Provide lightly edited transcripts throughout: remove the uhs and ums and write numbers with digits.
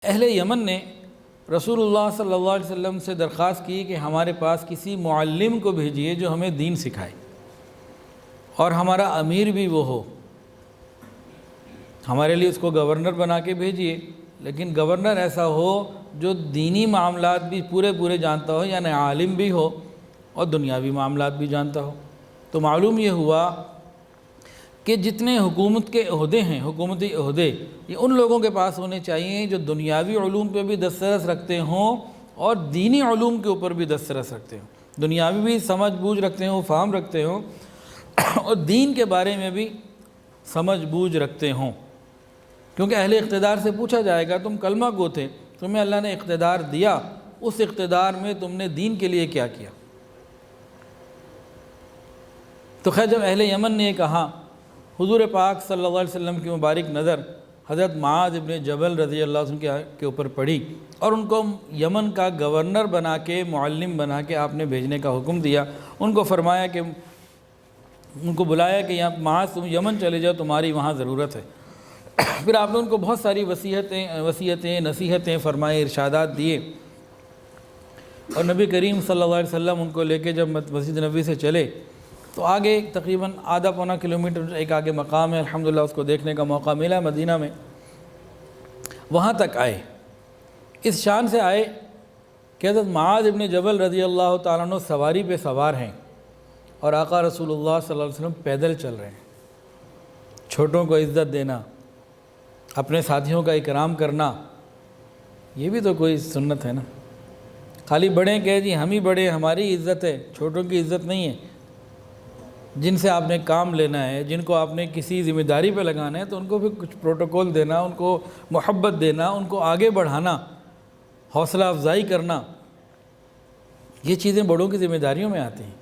اہل یمن نے رسول اللہ صلی اللہ علیہ وسلم سے درخواست کی کہ ہمارے پاس کسی معلم کو بھیجیے جو ہمیں دین سکھائے، اور ہمارا امیر بھی وہ ہو، ہمارے لیے اس کو گورنر بنا کے بھیجیے، لیکن گورنر ایسا ہو جو دینی معاملات بھی پورے جانتا ہو، یعنی عالم بھی ہو اور دنیاوی معاملات بھی جانتا ہو۔ تو معلوم یہ ہوا کہ جتنے حکومت کے عہدے ہیں، حکومتی عہدے، یہ ان لوگوں کے پاس ہونے چاہیے جو دنیاوی علوم پہ بھی دسترس رکھتے ہوں اور دینی علوم کے اوپر بھی دسترس رکھتے ہوں، دنیاوی بھی سمجھ بوجھ رکھتے ہوں، فہم رکھتے ہوں، اور دین کے بارے میں بھی سمجھ بوجھ رکھتے ہوں۔ کیونکہ اہل اقتدار سے پوچھا جائے گا تم کلمہ گو تھے، تمہیں اللہ نے اقتدار دیا، اس اقتدار میں تم نے دین کے لیے کیا کیا؟ تو خیر جب اہل یمن نے یہ کہا، حضور پاک صلی اللہ علیہ وسلم کی مبارک نظر حضرت معاذ ابن جبل رضی اللہ عنہ کے اوپر پڑی، اور ان کو یمن کا گورنر بنا کے، معلم بنا کے آپ نے بھیجنے کا حکم دیا۔ ان کو فرمایا کہ ان کو بلایا کہ یہاں معاذ تم یمن چلے جاؤ، تمہاری وہاں ضرورت ہے۔ پھر آپ نے ان کو بہت ساری وصیتیں نصیحتیں فرمائے، ارشادات دیے، اور نبی کریم صلی اللہ علیہ وسلم ان کو لے کے جب مسجد نبوی سے چلے تو آگے تقریباً آدھا پونا کلومیٹر ایک آگے مقام ہے، الحمدللہ اس کو دیکھنے کا موقع ملا مدینہ میں، وہاں تک آئے۔ اس شان سے آئے کہ حضرت معاذ ابن جبل رضی اللہ تعالیٰ عنہ سواری پہ سوار ہیں اور آقا رسول اللہ صلی اللہ علیہ وسلم پیدل چل رہے ہیں۔ چھوٹوں کو عزت دینا، اپنے ساتھیوں کا اکرام کرنا، یہ بھی تو کوئی سنت ہے نا۔ خالی بڑے کہے جی ہم ہی بڑے، ہماری عزت ہے، چھوٹوں کی عزت نہیں ہے۔ جن سے آپ نے کام لینا ہے، جن کو آپ نے کسی ذمہ داری پہ لگانا ہے، تو ان کو بھی کچھ پروٹوکول دینا، ان کو محبت دینا، ان کو آگے بڑھانا، حوصلہ افزائی کرنا، یہ چیزیں بڑوں کی ذمہ داریوں میں آتی ہیں۔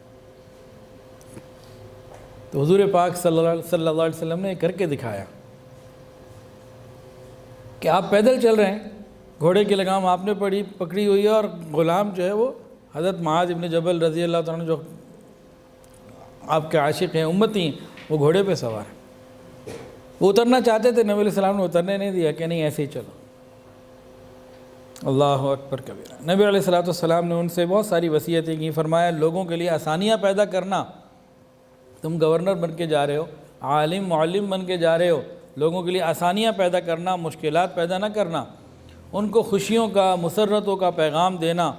تو حضور پاک صلی اللہ علیہ وسلم نے کر کے دکھایا کہ آپ پیدل چل رہے ہیں، گھوڑے کی لگام آپ نے پکڑی ہوئی ہے، اور غلام جو ہے وہ حضرت معاذ ابن جبل رضی اللہ تعالیٰ جو آپ کے عاشق ہیں، امتی ہیں، وہ گھوڑے پہ سوار ہیں۔ وہ اترنا چاہتے تھے، نبی علیہ السلام نے اترنے نہیں دیا کہ نہیں ایسے ہی چلو۔ اللہ اکبر کبیرہ۔ نبی علیہ السلام نے ان سے بہت ساری وصیتیں کی، فرمایا لوگوں کے لیے آسانیاں پیدا کرنا، تم گورنر بن کے جا رہے ہو، عالم معلم بن کے جا رہے ہو، لوگوں کے لیے آسانیاں پیدا کرنا، مشکلات پیدا نہ کرنا، ان کو خوشیوں کا، مسرتوں کا پیغام دینا،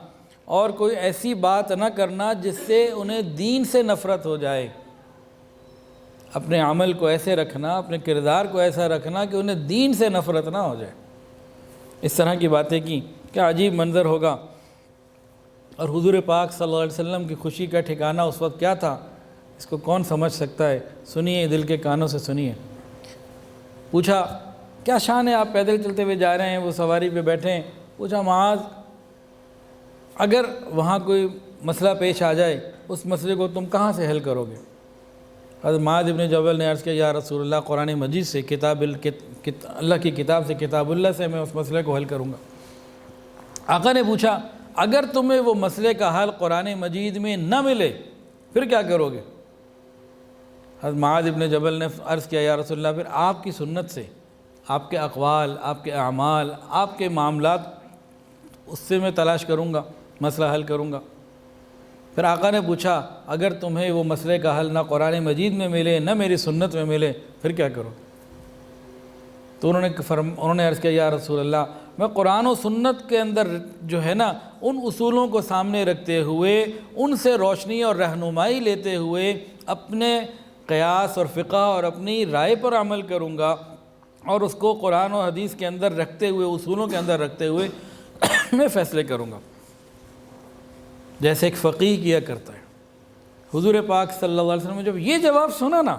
اور کوئی ایسی بات نہ کرنا جس سے انہیں دین سے نفرت ہو جائے۔ اپنے عمل کو ایسے رکھنا، اپنے کردار کو ایسا رکھنا کہ انہیں دین سے نفرت نہ ہو جائے۔ اس طرح کی باتیں کی، کیا عجیب منظر ہوگا۔ اور حضور پاک صلی اللہ علیہ وسلم کی خوشی کا ٹھکانہ اس وقت کیا تھا، اس کو کون سمجھ سکتا ہے؟ سنیے، دل کے کانوں سے سنیے۔ پوچھا کیا شان ہے، آپ پیدل چلتے ہوئے جا رہے ہیں، وہ سواری پہ بیٹھے ہیں۔ پوچھا معاذ اگر وہاں کوئی مسئلہ پیش آ جائے، اس مسئلے کو تم کہاں سے حل کرو گے؟ حضرت معاذ ابن جبل نے عرض کیا یا رسول اللہ، قرآن مجید سے، اللہ کی کتاب سے، کتاب اللہ سے میں اس مسئلے کو حل کروں گا۔ آقا نے پوچھا اگر تمہیں وہ مسئلے کا حل قرآن مجید میں نہ ملے پھر کیا کرو گے؟ حضرت معاذ ابن جبل نے عرض کیا یا رسول اللہ، پھر آپ کی سنت سے، آپ کے اقوال، آپ کے اعمال، آپ کے معاملات، اس سے میں تلاش کروں گا، مسئلہ حل کروں گا۔ پھر آقا نے پوچھا اگر تمہیں وہ مسئلے کا حل نہ قرآن مجید میں ملے نہ میری سنت میں ملے پھر کیا کرو؟ تو انہوں نے عرض کیا یا رسول اللہ، میں قرآن و سنت کے اندر جو ہے نا ان اصولوں کو سامنے رکھتے ہوئے، ان سے روشنی اور رہنمائی لیتے ہوئے اپنے قیاس اور فقہ اور اپنی رائے پر عمل کروں گا، اور اس کو قرآن و حدیث کے اندر رکھتے ہوئے، اصولوں کے اندر رکھتے ہوئے میں فیصلے کروں گا، جیسے ایک فقیہ کیا کرتا ہے۔ حضور پاک صلی اللہ علیہ وسلم نے جب یہ جواب سنا نا،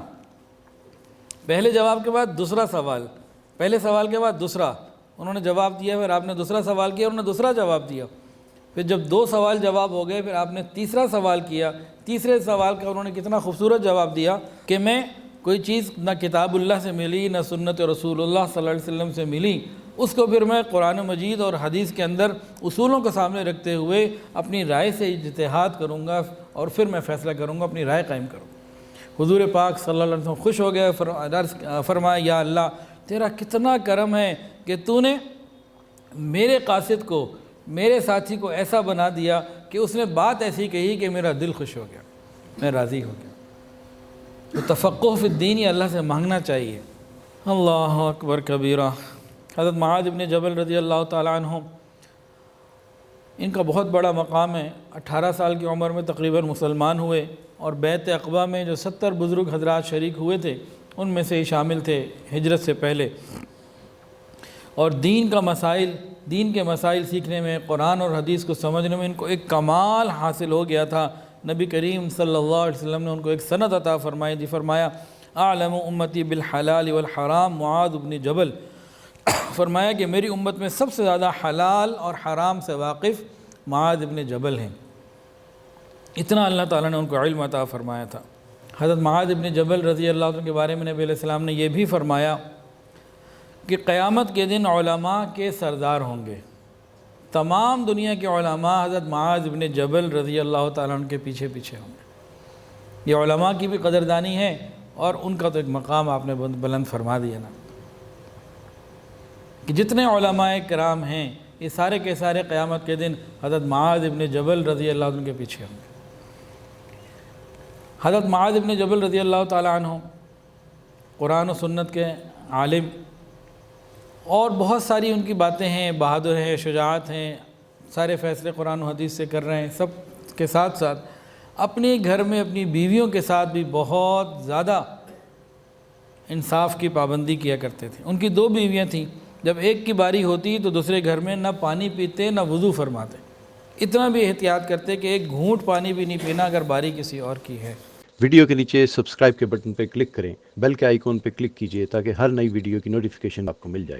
پہلے جواب کے بعد دوسرا سوال، پہلے سوال کے بعد دوسرا، انہوں نے جواب دیا، پھر آپ نے دوسرا سوال کیا، انہوں نے دوسرا جواب دیا، پھر جب دو سوال جواب ہو گئے پھر آپ نے تیسرا سوال کیا۔ تیسرے سوال کا انہوں نے کتنا خوبصورت جواب دیا کہ میں کوئی چیز نہ کتاب اللہ سے ملی نہ سنت رسول اللہ صلی اللہ علیہ وسلم سے ملی، اس کو پھر میں قرآن مجید اور حدیث کے اندر اصولوں کو سامنے رکھتے ہوئے اپنی رائے سے اجتہاد کروں گا، اور پھر میں فیصلہ کروں گا، اپنی رائے قائم کروں گا۔ حضور پاک صلی اللہ علیہ وسلم خوش ہو گئے، فرمایا یا اللہ تیرا کتنا کرم ہے کہ تو نے میرے قاصد کو، میرے ساتھی کو ایسا بنا دیا کہ اس نے بات ایسی کہی کہ میرا دل خوش ہو گیا، میں راضی ہو گیا۔ تو تفقہ فی الدین یہ اللہ سے مانگنا چاہیے۔ اللہ اکبر کبیرہ۔ حضرت معاذ ابن جبل رضی اللہ تعالیٰ عنہ، ان کا بہت بڑا مقام ہے۔ 18 سال کی عمر میں تقریباً مسلمان ہوئے، اور بیعت عقبہ میں جو 70 بزرگ حضرات شریک ہوئے تھے ان میں سے ہی شامل تھے ہجرت سے پہلے، اور دین کے مسائل سیکھنے میں، قرآن اور حدیث کو سمجھنے میں ان کو ایک کمال حاصل ہو گیا تھا۔ نبی کریم صلی اللہ علیہ وسلم نے ان کو ایک سند عطا فرمائی، فرمایا اعلم امتی بالحلال والحرام معاذ بن جبل، فرمایا کہ میری امت میں سب سے زیادہ حلال اور حرام سے واقف معاذ بن جبل ہیں۔ اتنا اللہ تعالیٰ نے ان کو علم عطا فرمایا تھا۔ حضرت معاذ بن جبل رضی اللہ عنہ کے بارے میں نبی علیہ السلام نے یہ بھی فرمایا کہ قیامت کے دن علماء کے سردار ہوں گے، تمام دنیا کے علماء حضرت معاذ بن جبل رضی اللہ تعالیٰ عنہ کے پیچھے ہوں گے۔ یہ علماء کی بھی قدردانی ہے، اور ان کا تو ایک مقام آپ نے بلند فرما دیا نا، کہ جتنے علماء کرام ہیں یہ سارے کے سارے قیامت کے دن حضرت معاذ بن جبل رضی اللہ عنہ کے پیچھے ہوں گے۔ حضرت معاذ بن جبل رضی اللہ تعالیٰ عنہ قرآن و سنت کے عالم، اور بہت ساری ان کی باتیں ہیں، بہادر ہیں، شجاعت ہیں، سارے فیصلے قرآن و حدیث سے کر رہے ہیں، سب کے ساتھ ساتھ اپنے گھر میں اپنی بیویوں کے ساتھ بھی بہت زیادہ انصاف کی پابندی کیا کرتے تھے۔ ان کی 2 بیویاں تھیں، جب ایک کی باری ہوتی تو دوسرے گھر میں نہ پانی پیتے نہ وضو فرماتے، اتنا بھی احتیاط کرتے کہ ایک گھونٹ پانی بھی نہیں پینا اگر باری کسی اور کی ہے۔ ویڈیو کے نیچے سبسکرائب کے بٹن پہ کلک کریں، بیل کے آئیکن پہ کلک کیجئے تاکہ ہر نئی ویڈیو کی نوٹیفیکیشن آپ کو مل جائے۔